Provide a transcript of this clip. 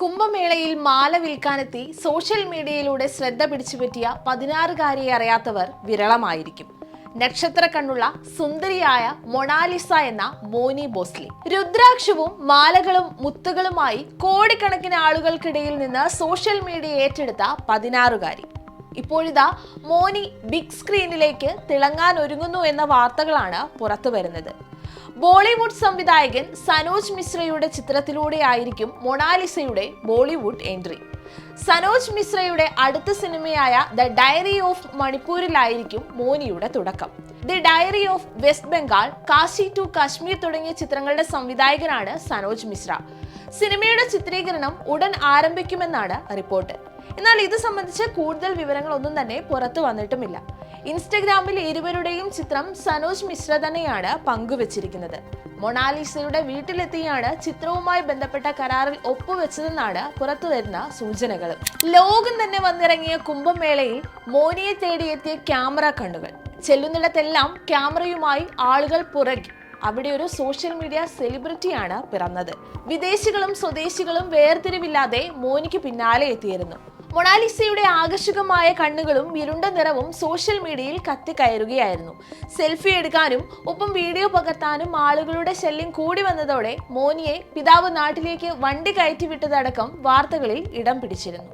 കുംഭമേളയിൽ മാല വിൽക്കാനെത്തി സോഷ്യൽ മീഡിയയിലൂടെ ശ്രദ്ധ പിടിച്ചുപറ്റിയ 16-കാരിയെ അറിയാത്തവർ വിരളമായിരിക്കും. നക്ഷത്ര കണ്ണുള്ള സുന്ദരിയായ മൊണാലിസ എന്ന മോനി ഭോസ്ലെ. രുദ്രാക്ഷവും മാലകളും മുത്തുകളുമായി കോടിക്കണക്കിന് ആളുകൾക്കിടയിൽ നിന്ന് സോഷ്യൽ മീഡിയ ഏറ്റെടുത്ത 16-കാരി. ഇപ്പോഴിതാ മോനി ബിഗ് സ്ക്രീനിലേക്ക് തിളങ്ങാൻ ഒരുങ്ങുന്നു എന്ന വാർത്തകളാണ് പുറത്തു വരുന്നത്. ബോളിവുഡ് സംവിധായകൻ സനോജ് മിശ്രയുടെ ചിത്രത്തിലൂടെയായിരിക്കും മൊണാലിസയുടെ ബോളിവുഡ് എൻട്രി. സനോജ് മിശ്രയുടെ അടുത്ത സിനിമയായ ദ ഡയറി ഓഫ് മണിപ്പൂരിലായിരിക്കും മോനിയുടെ തുടക്കം. The diary of West Bengal, Kashi to Kashmir തുടങ്ങിയ ചിത്രങ്ങളുടെ സംവിധായകനാണ് സനോജ് മിശ്ര. സിനിമയുടെ ചിത്രീകരണം ഉടൻ ആരംഭിക്കുമെന്നാണ് റിപ്പോർട്ട്. എന്നാൽ ഇത് സംബന്ധിച്ച് കൂടുതൽ വിവരങ്ങളൊന്നും തന്നെ പുറത്തു വന്നിട്ടുമില്ല. ഇൻസ്റ്റഗ്രാമിൽ ഇരുവരുടെയും ചിത്രം സനോജ് മിശ്ര തന്നെയാണ് പങ്കുവച്ചിരിക്കുന്നത്. മൊണാലിസയുടെ വീട്ടിലെത്തിയാണ് ചിത്രവുമായി ബന്ധപ്പെട്ട കരാറിൽ ഒപ്പുവെച്ചതെന്നാണ് പുറത്തുവരുന്ന സൂചനകൾ. ലോകം തന്നെ വന്നിറങ്ങിയ കുംഭമേളയിൽ മോനിയെ തേടിയെത്തിയ ക്യാമറ കണ്ണുകൾ. ചെല്ലുന്നിടത്തെല്ലാം ക്യാമറയുമായി ആളുകൾ പുറകെ. അവിടെ ഒരു സോഷ്യൽ മീഡിയ സെലിബ്രിറ്റിയാണ് പിറന്നത്. വിദേശികളും സ്വദേശികളും വേർതിരിവില്ലാതെ മോനിക്ക് പിന്നാലെ എത്തിയിരുന്നു. മൊണാലിസയുടെ ആകർഷകമായ കണ്ണുകളും ഇരുണ്ട നിറവും സോഷ്യൽ മീഡിയയിൽ കത്തിക്കയറുകയായിരുന്നു. സെൽഫി എടുക്കാനും ഒപ്പം വീഡിയോ പകർത്താനും ആളുകളുടെ ശല്യം കൂടി വന്നതോടെ മോനിയെ പിതാവ് നാട്ടിലേക്ക് വണ്ടി കയറ്റിവിട്ടതടക്കം വാർത്തകളിൽ ഇടം പിടിച്ചിരുന്നു.